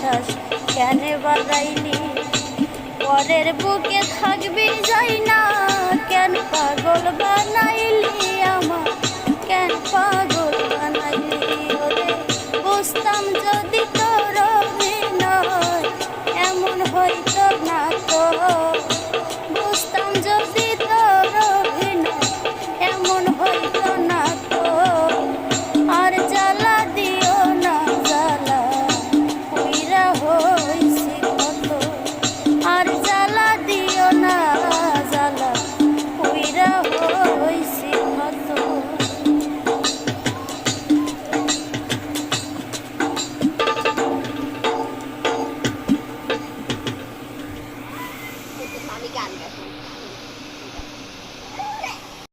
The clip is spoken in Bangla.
বিশ্বাস কেন বাড়াইলি? পরের বুকে থাকবি যাই না, কেন পাগল বানাইলি আমার, কেন পাগল বানাইলি? ওরে বুঝতাম যদি তোর অভিনয় এমন হইতো না তো, বুঝতাম যদি তোর অভিনয় এমন হইতো না তো। আর জ্বালা দিও না জ্বালা পুইরা হইছি কত, আর জ্বালা দিও না জ্বালা পুইরা হইছি কত। আমি গান গাই।